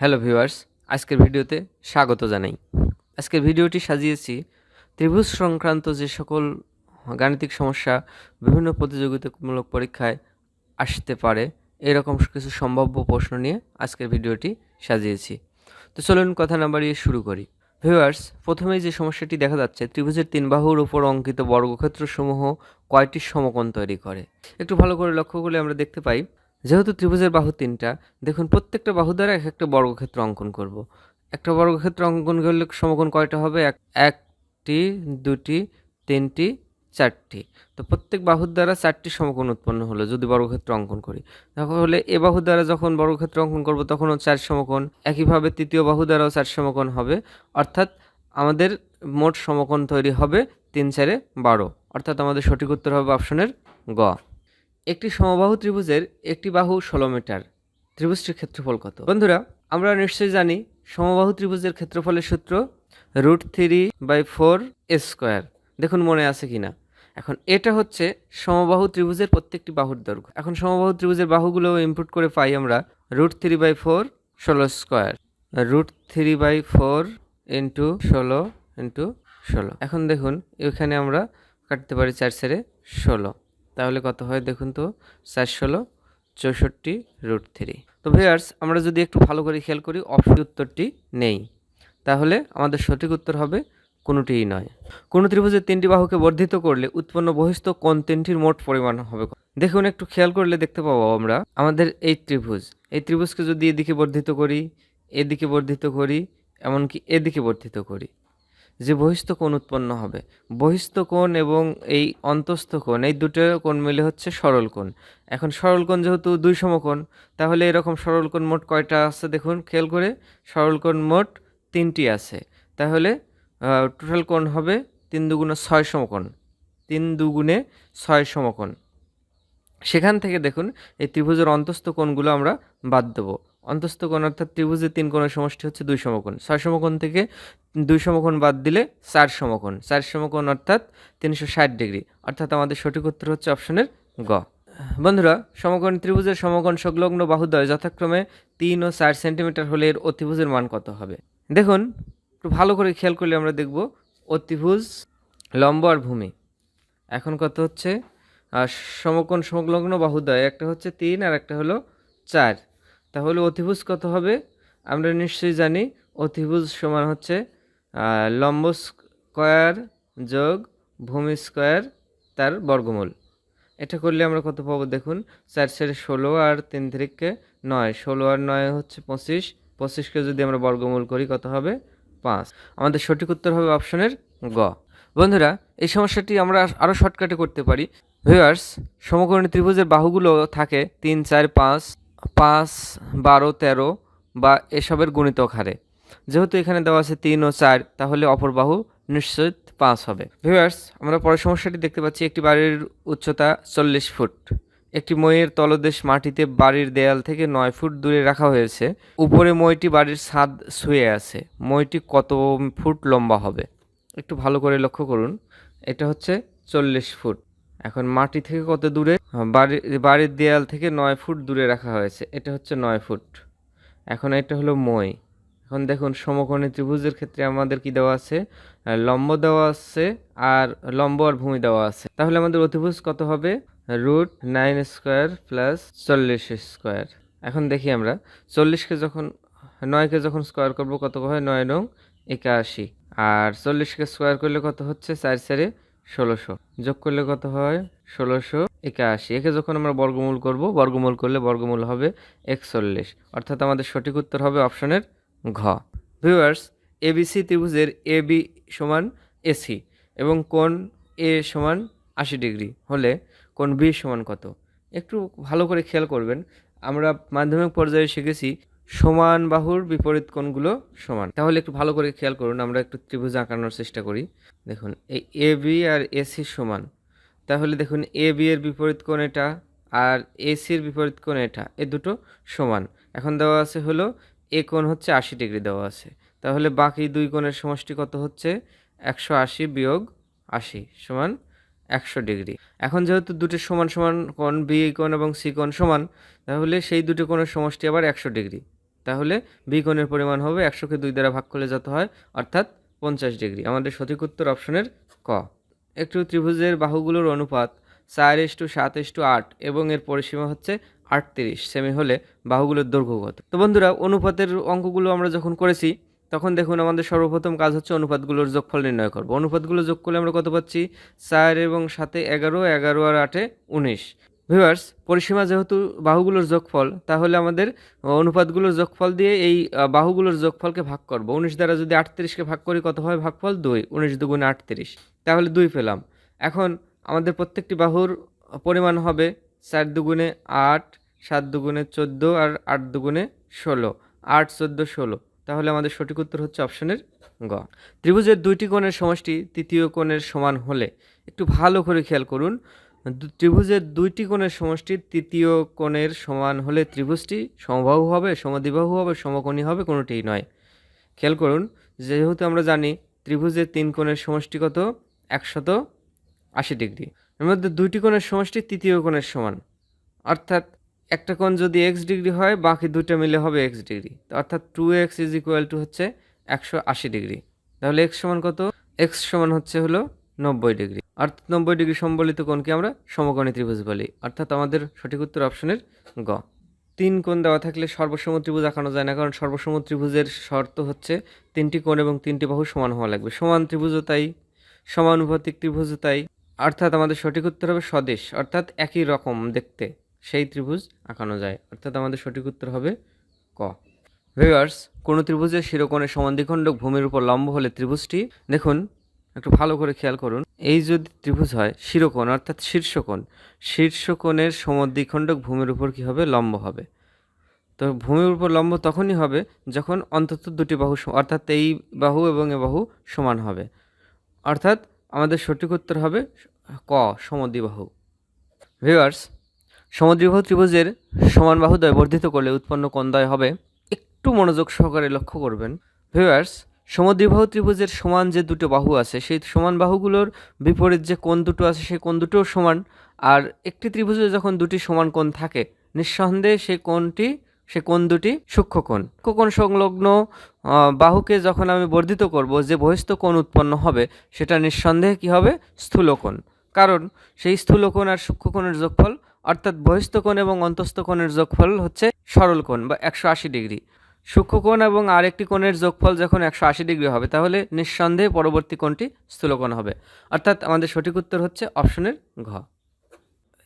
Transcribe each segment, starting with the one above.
Hello viewers, আজকের ভিডিওতে স্বাগত জানাই। আজকের ভিডিওটি সাজিয়েছি ত্রিভুজ সংক্রান্ত যে সকল গাণিতিক সমস্যা বিভিন্ন প্রতিযোগিতামূলক পরীক্ষায় আসতে পারে এরকম কিছু সম্ভাব্য প্রশ্ন নিয়ে আজকের ভিডিওটি সাজিয়েছি। তো চলুন কথা না বাড়িয়ে শুরু করি। ভিউয়ার্স, প্রথমেই যে সমস্যাটি দেখা যাচ্ছে, ত্রিভুজের তিন বাহুর উপর অঙ্কিত বর্গক্ষেত্রসমূহ কয়টি সমকোণ তৈরি করে। একটু ভালো করে লক্ষ্য করলে আমরা দেখতে পাই, যেহেতু ত্রিভুজের বাহু তিনটা, দেখুন প্রত্যেকটা বাহু দ্বারা এক একটা বর্গক্ষেত্র অঙ্কন করব। একটা বর্গক্ষেত্র অঙ্কন করলে সমকোণ কয়টা হবে? একটি, দুটি, তিনটি, চারটি। তো প্রত্যেক বাহুর দ্বারা চারটি সমকোণ উৎপন্ন হলো যদি বর্গক্ষেত্র অঙ্কন করি। তাহলে এ বাহু দ্বারা যখন বর্গক্ষেত্র অঙ্কন করব তখনও চার সমকোণ, একইভাবে তৃতীয় বাহু দ্বারাও চার সমকোণ হবে। অর্থাৎ আমাদের মোট সমকোণ তৈরি হবে 3 4 12। অর্থাৎ আমাদের সঠিক উত্তর হবে অপশনের গ। একটি সমবাহু ত্রিভুজের একটি বাহু 16 মিটার, ত্রিভুজটির ক্ষেত্রফল কত? বন্ধুরা, আমরা নিশ্চয়ই জানি সমবাহু ত্রিভুজের ক্ষেত্রফলের সূত্র √3/4 স্কোয়ার। দেখুন মনে আছে কিনা। এখন এটা হচ্ছে সমবাহু ত্রিভুজের প্রত্যেকটি বাহুর দৈর্ঘ্য। এখন সমবাহু ত্রিভুজের বাহুগুলো ইনপুট করে পাই আমরা √3/4 16 স্কোয়ার, √3/4 ইন্টু 16 ইন্টু 16। এখন দেখুন এখানে আমরা কাটতে পারি 4 ছেড়ে 16, তাহলে কত হয় দেখুন তো, 4 16 64 √3। তো ভিউয়ার্স, আমরা যদি একটু ভালো করে খেয়াল করি অপশন উত্তরটি নেই, তাহলে আমাদের সঠিক উত্তর হবে কোনোটিই নয়। কোন ত্রিভুজের তিনটি বাহুকে বর্ধিত করলে উৎপন্ন বহিস্থ কোণ তিনটির মোট পরিমাণ হবে। দেখুন একটু খেয়াল করলে দেখতে পাবো আমরা আমাদের এই ত্রিভুজকে যদি এদিকে বর্ধিত করি, এদিকে বর্ধিত করি, এমনকি এদিকে বর্ধিত করি, যে বহিস্থ কোণ উৎপন্ন হবে, বহিস্থ কোণ এবং এই অন্তস্থ কোণ, এই দুটো কোণ মিলে হচ্ছে সরল কোণ। এখন সরল কোণ যেহেতু দুই সমকোণ, তাহলে এরকম সরল কোণ মোট কয়টা আছে দেখুন খেয়াল করে, সরল কোণ মোট 3টি আছে। তাহলে টোটাল কোণ হবে 3 দুগুণে 6 সমকোণ, 3 দুগুণে 6 সমকোণ। সেখান থেকে দেখুন এই ত্রিভুজের অন্তস্থ কোণগুলো আমরা বাদ দেবো। অন্তস্থ কোণ অর্থাৎ ত্রিভুজের 3 কোণের সমষ্টি হচ্ছে 2 সমকোণ। 6 সমকোণ থেকে 2 সমকোণ বাদ দিলে 4 সমকোণ, 4 সমকোণ অর্থাৎ 360 ডিগ্রি। অর্থাৎ আমাদের সঠিক উত্তর হচ্ছে অপশনের গ। বন্ধুরা, সমকোণ ত্রিভুজের সমকোণ সংলগ্ন বাহুদ্বয় যথাক্রমে 3 ও 4 সেন্টিমিটার হলে এর অতিভুজের মান কত হবে? দেখুন একটু ভালো করে খেয়াল করলে আমরা দেখব অতিভুজ, লম্ব আর ভূমি এখন কত হচ্ছে, আর সমকোণ সংলগ্ন বাহুদ্বয় একটা হচ্ছে 3 আর একটা হলো 4। তাহলে অতিভুজ কত হবে? আমরা নিশ্চয়ই জানি অতিভুজ সমান হচ্ছে লম্ব স্কোয়ার যোগ ভূমি স্কোয়ার তার বর্গমূল। এটা করলে আমরা কত পাবো দেখুন, 4 4 16 আর 3 3 9, 16 আর 9 হচ্ছে 25, 25কে যদি আমরা বর্গমূল করি কত হবে? 5। আমাদের সঠিক উত্তর হবে অপশনের গ। বন্ধুরা, এই সমস্যাটি আমরা আরও শর্টকাটে করতে পারি। ভিউয়ার্স, সমকোণী ত্রিভুজের বাহুগুলো থাকে 3 4 5, 5 12 13 বা এসবের গুণিতক হারে। যেহেতু এখানে দেওয়া আছে 3 ও 4, তাহলে অপর বাহু নিশ্চয় 5 হবে। ভিউয়ার্স, আমরা পরের সমস্যাটি দেখতে পাচ্ছি, একটি বাড়ির উচ্চতা 40 ফুট। একটি মইয়ের তলদেশ মাটিতে বাড়ির দেয়াল থেকে 9 ফুট দূরে রাখা হয়েছে। উপরে মইটি বাড়ির ছাদ ছুঁয়ে আছে। মইটি কত ফুট লম্বা হবে? একটু ভালো করে লক্ষ্য করুন, এটা হচ্ছে 40 ফুট। এখন মাটি থেকে কত দূরে? বাড়ির দেয়াল থেকে 9 ফুট দূরে রাখা হয়েছে, এটা হচ্ছে 9 ফুট। এখন এটা হলো মই। এখন দেখুন সমকোণী ত্রিভুজের ক্ষেত্রে আমাদের কি দেওয়া আছে? লম্ব দেওয়া আছে আর লম্ব আর ভূমি দেওয়া আছে। তাহলে আমাদের অতিভুজ কত হবে? √9 স্কোয়ার প্লাস 40 স্কোয়ার। এখন দেখি আমরা 40কে যখন 9কে যখন স্কোয়ার করব কত হয়? 9 9 81। আর 40কে স্কোয়ার করলে কত হচ্ছে? 4 4 1600, যোগ করলে কত হয়? 1681। একে যখন আমরা বর্গমূল করব, বর্গমূল করলে বর্গমূল হবে 41। অর্থাৎ আমাদের সঠিক উত্তর হবে অপশনের ঘ। ভিউয়ার্স, এবিসি ত্রিভুজের এবি সমান এসি এবং কোণ এ সমান 80 ডিগ্রি হলে কোণ বি সমান কত? একটু ভালো করে খেয়াল করবেন, আমরা মাধ্যমিক পর্যায়ে শিখেছি সমান বাহুর বিপরীত কোণগুলো সমান। তাহলে একটু ভালো করে খেয়াল করুন, আমরা একটু ত্রিভুজ আঁকানোর চেষ্টা করি। দেখুন এই এ বি আর এসি সমান, তাহলে দেখুন এ বি এর বিপরীত কোণ এটা আর এসির বিপরীত কোণ এটা, এ দুটো সমান। এখন দেওয়া আছে হলো এ কোণ হচ্ছে 80 ডিগ্রি দেওয়া আছে, তাহলে বাকি দুই কোণের সমষ্টি কত হচ্ছে? 180 বিয়োগ 80 সমান 100 ডিগ্রি। এখন যেহেতু দুটো সমান সমান কোণ, বি কোণ এবং সি কোণ সমান, তাহলে সেই দুটো কোণের সমষ্টি আবার 100 ডিগ্রি। তাহলে বি কোণের পরিমাণ হবে 100কে 2 দ্বারা ভাগ করলে যত হয়, অর্থাৎ 50 ডিগ্রি। আমাদের সঠিক উত্তর অপশনের ক। একটু ত্রিভুজের বাহুগুলোর অনুপাত 4:7:8 এবং এর পরিসীমা হচ্ছে 38 সেমি হলে বাহুগুলোর দৈর্ঘ্য কত? তো বন্ধুরা, অনুপাতের অঙ্কগুলো আমরা যখন করেছি তখন দেখুন আমাদের সর্বপ্রথম কাজ হচ্ছে অনুপাতগুলোর যোগফল নির্ণয় করব। অনুপাতগুলো যোগ করলে আমরা কত পাচ্ছি? 4 এবং 7 11, 11 আর 8 19। ভিউয়ার্স, পরিসীমা যেহেতু বাহুগুলোর যোগফল, তাহলে আমাদের অনুপাতগুলোর যোগফল দিয়ে এই বাহুগুলোর যোগফলকে ভাগ করব। 19 দ্বারা যদি 38কে ভাগ করি কত হয় ভাগফল? 2। 19 দুগুণে 38, তাহলে 2 পেলাম। এখন আমাদের প্রত্যেকটি বাহুর পরিমাণ হবে 4 দুগুণে 8, 7 দুগুণে 14 আর 8 দুগুণে 16, 8 14 16। তাহলে আমাদের সঠিক উত্তর হচ্ছে অপশনের গ। ত্রিভুজের দুইটি কোণের সমষ্টি তৃতীয় কোণের সমান হলে, একটু ভালো করে খেয়াল করুন, ত্রিভুজের দুইটি কোণের সমষ্টি তৃতীয় কোণের সমান হলে ত্রিভুজটি সমবাহু হবে, সমদ্বিবাহু হবে, সমকোণী হবে, কোনোটিই নয়। খেয়াল করুন, যেহেতু আমরা জানি ত্রিভুজের 3 কোণের সমষ্টি কত? 180 ডিগ্রি। এর মধ্যে দুইটি কোণের সমষ্টি তৃতীয় কোণের সমান, অর্থাৎ একটা কোণ যদি x ডিগ্রি হয়, বাকি দুইটা মিলে হবে x ডিগ্রি, অর্থাৎ 2x হচ্ছে 180 ডিগ্রি। তাহলে x সমান কত? x সমান হচ্ছে হলো 90 ডিগ্রি, অর্থাৎ 90 ডিগ্রি সম্বলিত কোণকে আমরা সমকোণী ত্রিভুজ বলি। অর্থাৎ আমাদের সঠিক উত্তর অপশনের গ। 3 কোণ দেওয়া থাকলে সর্বসম ত্রিভুজ আঁকানো যায় না, কারণ সর্বসম ত্রিভুজের শর্ত হচ্ছে 3টি কোণ এবং 3টি বাহু সমান হওয়া লাগবে। সমান ত্রিভুজও তাই, সমানুপাতিক ত্রিভুজও তাই। অর্থাৎ আমাদের সঠিক উত্তর হবে স্বদেশ, অর্থাৎ একই রকম দেখতে সেই ত্রিভুজ আঁকানো যায়। অর্থাৎ আমাদের সঠিক উত্তর হবে ক। ভিউয়ার্স, কোন ত্রিভুজের শিরোকোণের সমাদ্বিখণ্ডক ভূমির উপর লম্ব হলে ত্রিভুজটি, দেখুন একটু ভালো করে খেয়াল করুন, এই যদি ত্রিভুজ হয় শিরোকোণ অর্থাৎ শীর্ষকোণ, শীর্ষকোণের সমদ্বিখণ্ডক ভূমির উপর কি হবে? লম্ব হবে। তো ভূমির উপর লম্ব তখনই হবে যখন অন্তত দুটি বাহু, অর্থাৎ এই বাহু এবং এ বাহু সমান হবে। অর্থাৎ আমাদের সঠিক উত্তর হবে ক, সমদ্বিবাহু। ভিউয়ার্স, সমদ্বিবাহু ত্রিভুজের সমান বাহুদ্বয় বর্ধিত করলে উৎপন্ন কোণদ্বয় হবে, একটু মনোযোগ সহকারে লক্ষ্য করবেন। ভিউয়ার্স, সমদ্বিবাহু ত্রিভুজের সমান যে দুটো বাহু আছে, সেই সমান বাহুগুলোর বিপরীত যে কোণ দুটো আছে সেই কোণ দুটোও সমান। আর একটি ত্রিভুজে যখন দুটি সমান কোণ থাকে, নিঃসন্দেহে সেই কোণ দুটি সূক্ষ্মকোণ। সূক্ষ্মকোণ সংলগ্ন বাহুকে যখন আমি বর্ধিত করব, যে বহিস্থ কোণ উৎপন্ন হবে সেটা নিঃসন্দেহে কি হবে? স্থূলকোণ। কারণ সেই স্থূলকোণ আর সূক্ষ্মকোণের যোগফল, অর্থাৎ বহিস্থ কোণ এবং অন্তস্থ কোণের যোগফল হচ্ছে সরল কোণ বা 180 ডিগ্রি। সূক্ষ্মকোণ এবং আরেকটি কোণের যোগফল যখন 180 ডিগ্রি হবে, তাহলে নিঃসন্দেহে পরবর্তী কোণটি স্থূলকোণ হবে। অর্থাৎ আমাদের সঠিক উত্তর হচ্ছে অপশনের ঘ।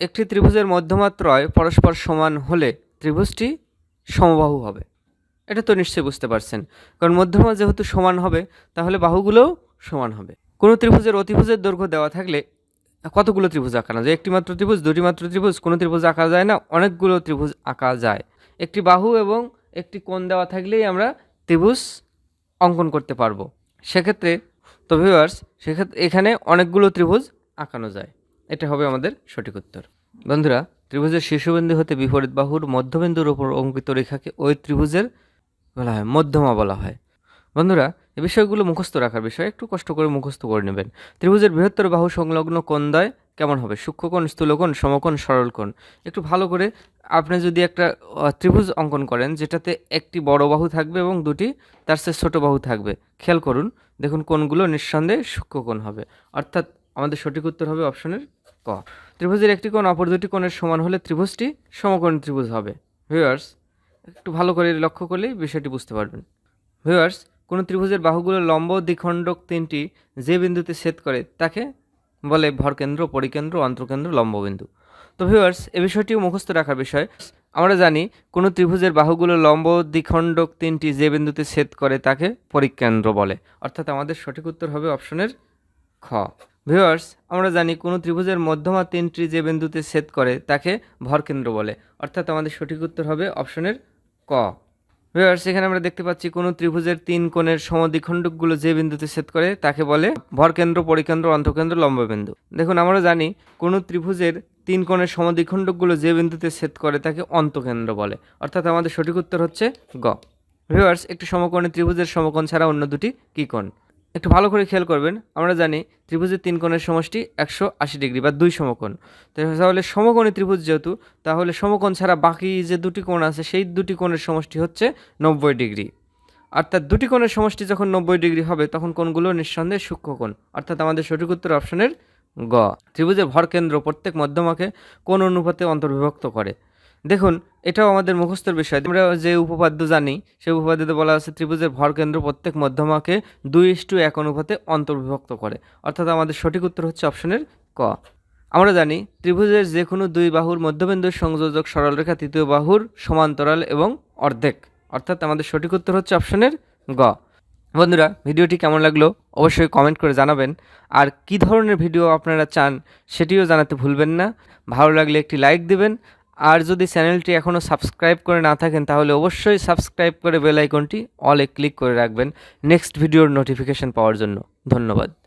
একটি ত্রিভুজের মধ্যমাত্রয় পরস্পর সমান হলে ত্রিভুজটি সমবাহু হবে। এটা তো নিশ্চয়ই বুঝতে পারছেন, কারণ মধ্যমা যেহেতু সমান হবে, তাহলে বাহুগুলোও সমান হবে। কোনো ত্রিভুজের অতিভুজের দৈর্ঘ্য দেওয়া থাকলে কতগুলো ত্রিভুজ আঁকানো যায়? একটি মাত্র ত্রিভুজ, দুটি মাত্র ত্রিভুজ? কোনো ত্রিভুজ আঁকা যায় না, অনেকগুলো ত্রিভুজ আঁকা যায়। একটি বাহু এবং একটি কোণ দেওয়া থাকলেই আমরা ত্রিভুজ অঙ্কন করতে পারবো। সেক্ষেত্রে তো ভিউয়ার্স, সেক্ষেত্রে এখানে অনেকগুলো ত্রিভুজ আঁকানো যায়। এটা হবে আমাদের সঠিক উত্তর। বন্ধুরা, ত্রিভুজের শীর্ষবিন্দু হতে বিপরীত বাহুর মধ্যবিন্দুর উপর অঙ্কিত রেখাকে ওই ত্রিভুজের বলা হয় মধ্যমা বলা হয়। বন্ধুরা, এই বিষয়গুলো মুখস্থ রাখার বিষয়, একটু কষ্ট করে মুখস্থ করে নেবেন। ত্রিভুজের বৃহত্তর বাহু সংলগ্ন কোণদ্বয় কেমন হবে? সূক্ষ্মকোণ, স্থূলকোণ, সমকোণ, সরলকোণ। একটু ভালো করে আপনি যদি একটা ত্রিভুজ অঙ্কন করেন যেটাতে একটি বড় বাহু থাকবে এবং দুটি তার চেয়ে ছোট বাহু থাকবে, খেয়াল করুন, দেখুন কোণগুলো নিঃসন্দেহে সূক্ষ্মকোণ হবে। অর্থাৎ আমাদের সঠিক উত্তর হবে অপশনের ক। ত্রিভুজের একটি কোণ অপর দুটি কোণের সমান হলে ত্রিভুজটি সমকোণী ত্রিভুজ হবে। ভিউয়ার্স, একটু ভালো করে লক্ষ্য করলেই বিষয়টি বুঝতে পারবেন। ভিউয়ার্স, কোনো ত্রিভুজের বাহুগুলোর লম্ব দ্বিখণ্ডক 3টি যে বিন্দুতে ছেদ করে তাকে বলে ভরকেন্দ্র, পরিকেন্দ্র, অন্তর্কেন্দ্র, লম্ববিন্দু। তো ভিউয়ার্স, এই বিষয়টিও মুখস্থ রাখার বিষয়। আমরা জানি কোনো ত্রিভুজের বাহুগুলোর লম্ব দ্বিখণ্ডক 3টি যে বিন্দুতে ছেদ করে তাকে পরিকেন্দ্র বলে। অর্থাৎ আমাদের সঠিক উত্তর হবে অপশনের খ। ভিউয়ার্স, আমরা জানি কোনো ত্রিভুজের মধ্যমা 3টি যে বিন্দুতে ছেদ করে তাকে ভরকেন্দ্র বলে। অর্থাৎ আমাদের সঠিক উত্তর হবে অপশনের ক। ভিউয়ার্স, এখানে আমরা দেখতে পাচ্ছি কোনো ত্রিভুজের 3 কোণের সমদ্বিখণ্ডকগুলো যে বিন্দুতে ছেদ করে তাকে বলে ভরকেন্দ্র, পরিকেন্দ্র, অন্তঃকেন্দ্র, লম্ববিন্দু। দেখুন, আমরা জানি কোনো ত্রিভুজের 3 কোণের সমদ্বিখণ্ডকগুলো যে বিন্দুতে ছেদ করে তাকে অন্তঃকেন্দ্র বলে। অর্থাৎ আমাদের সঠিক উত্তর হচ্ছে গ। ভিউয়ার্স, একটি সমকোণী ত্রিভুজের সমকোণ ছাড়া অন্য দুটি কি কোণ? একটু ভালো করে খেয়াল করবেন, আমরা জানি ত্রিভুজের 3 কোণের সমষ্টি 180 ডিগ্রি বা 2 সমকোণ। তাহলে সমকোণী ত্রিভুজ যেহেতু, তাহলে সমকোণ ছাড়া বাকি যে দুটি কোণ আছে সেই দুটি কোণের সমষ্টি হচ্ছে 90 ডিগ্রি। অর্থাৎ দুটি কোণের সমষ্টি যখন 90 ডিগ্রি হবে তখন কোণগুলো নিঃসন্দেহে সূক্ষ্মকোণ। অর্থাৎ আমাদের সঠিক উত্তর অপশনের গ। ত্রিভুজের ভরকেন্দ্র প্রত্যেক মধ্যমাকে কোন অনুপাতে অন্তর্বিভক্ত করে? দেখুন, এটাও আমাদের মুখস্থের বিষয়। আমরা যে উপপাদ্য জানি সেই উপপাদ্যতে বলা আছে ত্রিভুজের ভরকেন্দ্র প্রত্যেক মধ্যমাকে 2:1 অনুপাতে অন্তর্বিভক্ত করে। অর্থাৎ আমাদের সঠিক উত্তর হচ্ছে অপশনের ক। আমরা জানি ত্রিভুজের যে কোনো দুই বাহুর মধ্যবিন্দুর সংযোজক সরলরেখা তৃতীয় বাহুর সমান্তরাল এবং অর্ধেক। অর্থাৎ আমাদের সঠিক উত্তর হচ্ছে অপশনের গ। বন্ধুরা, ভিডিওটি কেমন লাগলো অবশ্যই কমেন্ট করে জানাবেন। আর কি ধরনের ভিডিও আপনারা চান সেটিও জানাতে ভুলবেন না। ভালো লাগলে একটি লাইক দিবেন। আর যদি চ্যানেলটি এখনও সাবস্ক্রাইব করে না থাকেন তাহলে অবশ্যই সাবস্ক্রাইব করে বেল আইকনটি অলে ক্লিক করে রাখবেন নেক্সট ভিডিওর নোটিফিকেশন পাওয়ার জন্য। ধন্যবাদ।